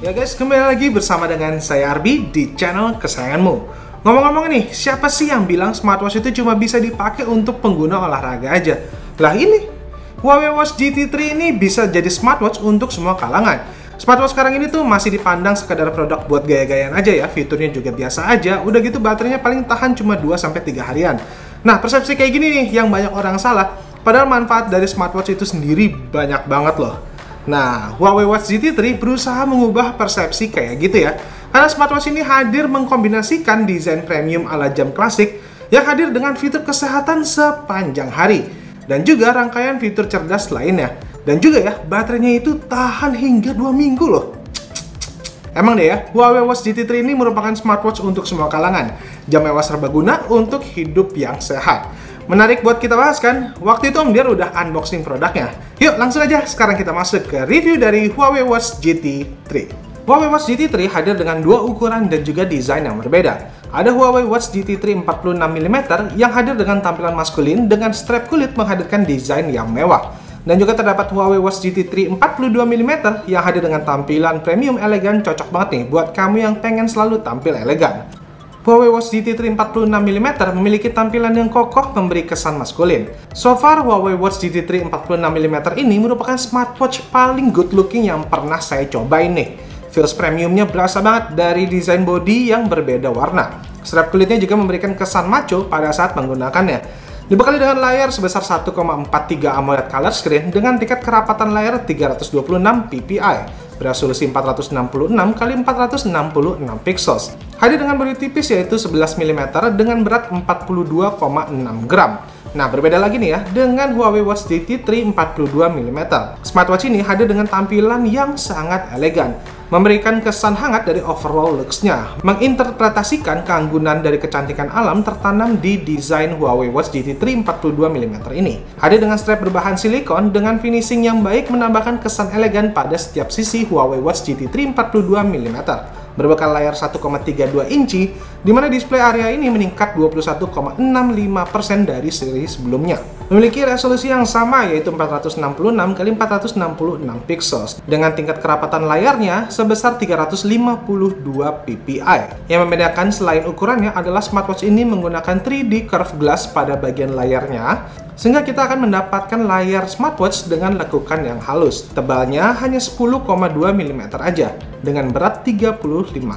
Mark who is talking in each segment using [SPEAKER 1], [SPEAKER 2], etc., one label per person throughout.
[SPEAKER 1] Ya guys, kembali lagi bersama dengan saya Arbi di channel kesayanganmu. Ngomong-ngomong nih, siapa sih yang bilang smartwatch itu cuma bisa dipakai untuk pengguna olahraga aja? Lah ini, Huawei Watch GT3 ini bisa jadi smartwatch untuk semua kalangan. Smartwatch sekarang ini tuh masih dipandang sekadar produk buat gaya-gayaan aja ya, fiturnya juga biasa aja, udah gitu baterainya paling tahan cuma 2-3 harian. Nah, persepsi kayak gini nih yang banyak orang salah, padahal manfaat dari smartwatch itu sendiri banyak banget loh. Nah, Huawei Watch GT3 berusaha mengubah persepsi kayak gitu ya. Karena smartwatch ini hadir mengkombinasikan desain premium ala jam klasik yang hadir dengan fitur kesehatan sepanjang hari. Dan juga rangkaian fitur cerdas lainnya. Dan juga ya, baterainya itu tahan hingga 2 minggu loh. Emang deh ya, Huawei Watch GT3 ini merupakan smartwatch untuk semua kalangan. Jam mewah serbaguna untuk hidup yang sehat. Menarik buat kita bahas kan? Waktu itu Om Diar udah unboxing produknya. Yuk langsung aja sekarang kita masuk ke review dari Huawei Watch GT3. Huawei Watch GT3 hadir dengan dua ukuran dan juga desain yang berbeda. Ada Huawei Watch GT3 46mm yang hadir dengan tampilan maskulin dengan strap kulit menghadirkan desain yang mewah. Dan juga terdapat Huawei Watch GT3 42mm yang hadir dengan tampilan premium elegan, cocok banget nih buat kamu yang pengen selalu tampil elegan. Huawei Watch GT3 46mm memiliki tampilan yang kokoh memberi kesan maskulin. So far, Huawei Watch GT3 46mm ini merupakan smartwatch paling good looking yang pernah saya cobain nih. Feels premiumnya berasa banget dari desain body yang berbeda warna. Strap kulitnya juga memberikan kesan maco pada saat menggunakannya. Dibekali dengan layar sebesar 1,43 AMOLED color screen dengan tingkat kerapatan layar 326 ppi, beresolusi 466x466 pixels. Hadir dengan bodi tipis yaitu 11 mm dengan berat 42,6 gram. Nah, berbeda lagi nih ya dengan Huawei Watch GT3 42mm. Smartwatch ini hadir dengan tampilan yang sangat elegan, memberikan kesan hangat dari overall looks-nya, menginterpretasikan keanggunan dari kecantikan alam tertanam di desain Huawei Watch GT3 42mm ini. Hadir dengan strap berbahan silikon dengan finishing yang baik menambahkan kesan elegan pada setiap sisi Huawei Watch GT3 42mm. Berbekal layar 1,32 inci, di mana display area ini meningkat 21,65% dari seri sebelumnya. Memiliki resolusi yang sama yaitu 466x466 pixels dengan tingkat kerapatan layarnya sebesar 352 ppi. Yang membedakan selain ukurannya adalah smartwatch ini menggunakan 3D curved glass pada bagian layarnya, sehingga kita akan mendapatkan layar smartwatch dengan lekukan yang halus. Tebalnya hanya 10,2 mm aja dengan berat 35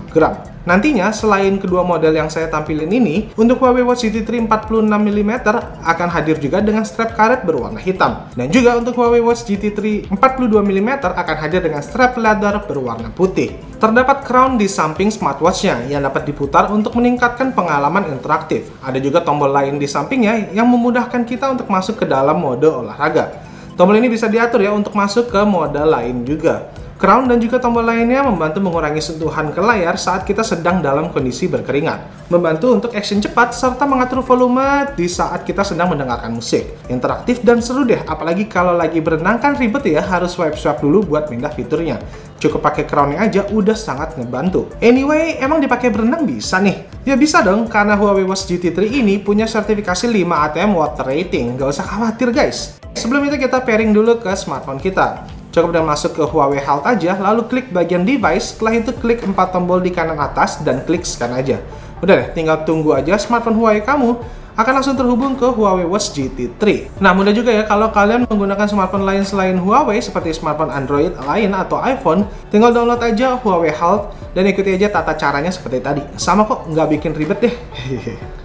[SPEAKER 1] gram. Nantinya, selain kedua model yang saya tampilin ini, untuk Huawei Watch GT3 46mm akan hadir juga dengan strap karet berwarna hitam. Dan juga untuk Huawei Watch GT3 42mm akan hadir dengan strap leather berwarna putih. Terdapat crown di samping smartwatch-nya yang dapat diputar untuk meningkatkan pengalaman interaktif. Ada juga tombol lain di sampingnya yang memudahkan kita untuk masuk ke dalam mode olahraga. Tombol ini bisa diatur ya untuk masuk ke mode lain juga. Crown dan juga tombol lainnya membantu mengurangi sentuhan ke layar saat kita sedang dalam kondisi berkeringat. Membantu untuk action cepat serta mengatur volume di saat kita sedang mendengarkan musik. Interaktif dan seru deh, apalagi kalau lagi berenang kan ribet ya, harus swipe-swipe dulu buat pindah fiturnya. Cukup pakai crownnya aja udah sangat ngebantu. Anyway, emang dipakai berenang bisa nih? Ya bisa dong, karena Huawei Watch GT3 ini punya sertifikasi 5 ATM water rating. Gak usah khawatir guys. Sebelum itu kita pairing dulu ke smartphone kita. Cukup dengan masuk ke Huawei Health aja, lalu klik bagian device, setelah itu klik 4 tombol di kanan atas dan klik scan aja. Udah deh, tinggal tunggu aja smartphone Huawei kamu akan langsung terhubung ke Huawei Watch GT3. Nah, mudah juga ya kalau kalian menggunakan smartphone lain selain Huawei seperti smartphone Android lain atau iPhone, tinggal download aja Huawei Health dan ikuti aja tata caranya seperti tadi. Sama kok, nggak bikin ribet deh.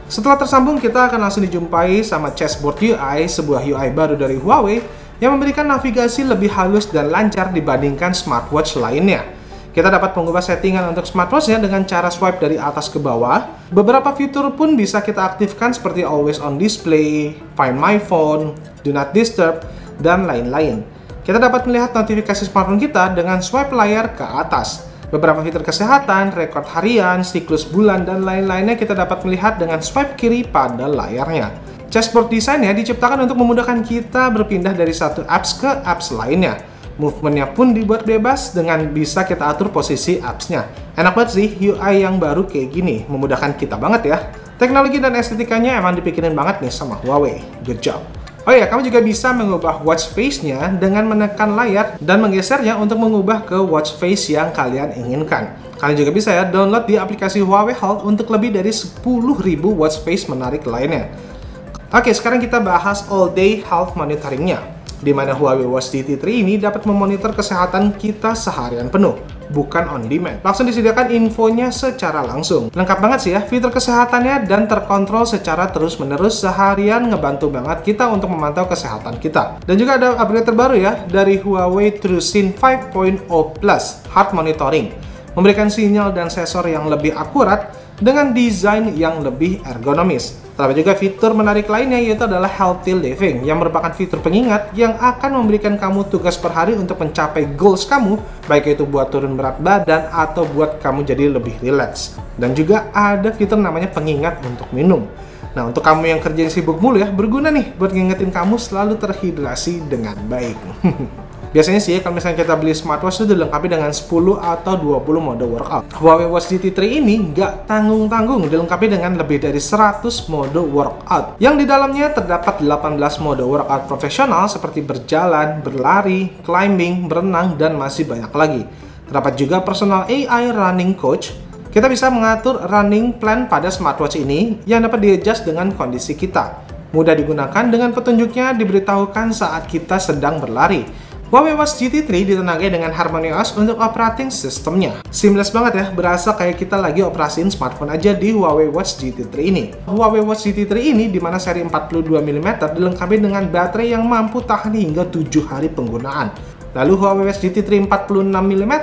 [SPEAKER 1] Setelah tersambung, kita akan langsung dijumpai sama Chessboard UI, sebuah UI baru dari Huawei yang memberikan navigasi lebih halus dan lancar dibandingkan smartwatch lainnya. Kita dapat mengubah settingan untuk smartwatch-nya dengan cara swipe dari atas ke bawah. Beberapa fitur pun bisa kita aktifkan seperti Always On Display, Find My Phone, Do Not Disturb, dan lain-lain. Kita dapat melihat notifikasi smartphone kita dengan swipe layar ke atas. Beberapa fitur kesehatan, rekod harian, siklus bulan, dan lain-lainnya kita dapat melihat dengan swipe kiri pada layarnya. Chessboard desainnya diciptakan untuk memudahkan kita berpindah dari satu apps ke apps lainnya. Movementnya pun dibuat bebas dengan bisa kita atur posisi apps-nya. Enak banget sih UI yang baru kayak gini, memudahkan kita banget ya. Teknologi dan estetikanya emang dipikirin banget nih sama Huawei. Good job. Oh ya, kamu juga bisa mengubah watch face-nya dengan menekan layar dan menggesernya untuk mengubah ke watch face yang kalian inginkan. Kalian juga bisa ya download di aplikasi Huawei Health untuk lebih dari 10.000 watch face menarik lainnya. Oke, sekarang kita bahas all day health monitoring-nya, di mana Huawei Watch GT3 ini dapat memonitor kesehatan kita seharian penuh, bukan on demand. Langsung disediakan infonya secara langsung. Lengkap banget sih ya fitur kesehatannya dan terkontrol secara terus-menerus seharian, ngebantu banget kita untuk memantau kesehatan kita. Dan juga ada upgrade terbaru ya dari Huawei TrueSync 5.0 Plus Heart Monitoring, memberikan sinyal dan sensor yang lebih akurat dengan desain yang lebih ergonomis. Terdapat juga fitur menarik lainnya, yaitu adalah Healthy Living, yang merupakan fitur pengingat yang akan memberikan kamu tugas per hari untuk mencapai goals kamu, baik itu buat turun berat badan atau buat kamu jadi lebih rileks. Dan juga ada fitur namanya pengingat untuk minum. Nah, untuk kamu yang kerjanya sibuk mulu ya, berguna nih buat ngingetin kamu selalu terhidrasi dengan baik. Biasanya sih, kalau misalnya kita beli smartwatch itu dilengkapi dengan 10 atau 20 mode workout. Huawei Watch GT3 ini nggak tanggung-tanggung, dilengkapi dengan lebih dari 100 mode workout. Yang di dalamnya terdapat 18 mode workout profesional seperti berjalan, berlari, climbing, berenang, dan masih banyak lagi. Terdapat juga personal AI running coach. Kita bisa mengatur running plan pada smartwatch ini yang dapat di-adjust dengan kondisi kita. Mudah digunakan dengan petunjuknya diberitahukan saat kita sedang berlari. Huawei Watch GT3 ditenagai dengan HarmonyOS untuk operating systemnya. Seamless banget ya, berasa kayak kita lagi operasiin smartphone aja di Huawei Watch GT3 ini. Huawei Watch GT3 ini, di mana seri 42mm, dilengkapi dengan baterai yang mampu tahan hingga 7 hari penggunaan. Lalu Huawei Watch GT3 46mm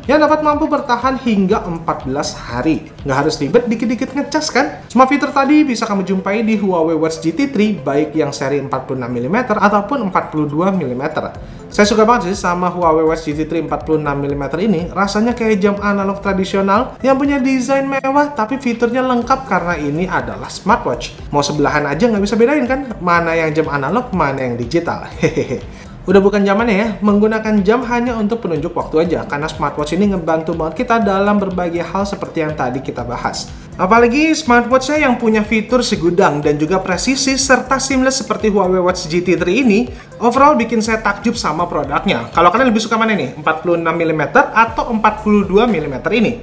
[SPEAKER 1] yang dapat mampu bertahan hingga 14 hari. Nggak harus ribet dikit-dikit ngecas kan? Semua fitur tadi bisa kamu jumpai di Huawei Watch GT3, baik yang seri 46mm ataupun 42mm. Saya suka banget sih sama Huawei Watch GT3 46mm ini, rasanya kayak jam analog tradisional yang punya desain mewah tapi fiturnya lengkap karena ini adalah smartwatch. Mau sebelahan aja nggak bisa bedain kan, mana yang jam analog, mana yang digital. Hehehe. Udah bukan zamannya ya, menggunakan jam hanya untuk penunjuk waktu aja, karena smartwatch ini ngebantu banget kita dalam berbagai hal seperti yang tadi kita bahas. Apalagi smartwatch-nya yang punya fitur segudang dan juga presisi serta seamless seperti Huawei Watch GT3 ini, overall bikin saya takjub sama produknya. Kalau kalian lebih suka mana nih, 46mm atau 42mm ini?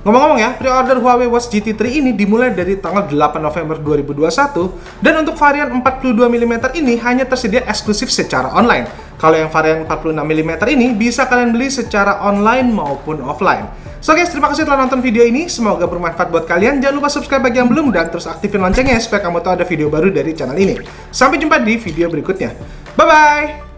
[SPEAKER 1] Ngomong-ngomong ya, pre-order Huawei Watch GT3 ini dimulai dari tanggal 8 November 2021, dan untuk varian 42mm ini hanya tersedia eksklusif secara online. Kalau yang varian 46mm ini bisa kalian beli secara online maupun offline. So guys, terima kasih telah nonton video ini, semoga bermanfaat buat kalian. Jangan lupa subscribe bagi yang belum dan terus aktifin loncengnya supaya kamu tahu ada video baru dari channel ini. Sampai jumpa di video berikutnya. Bye-bye!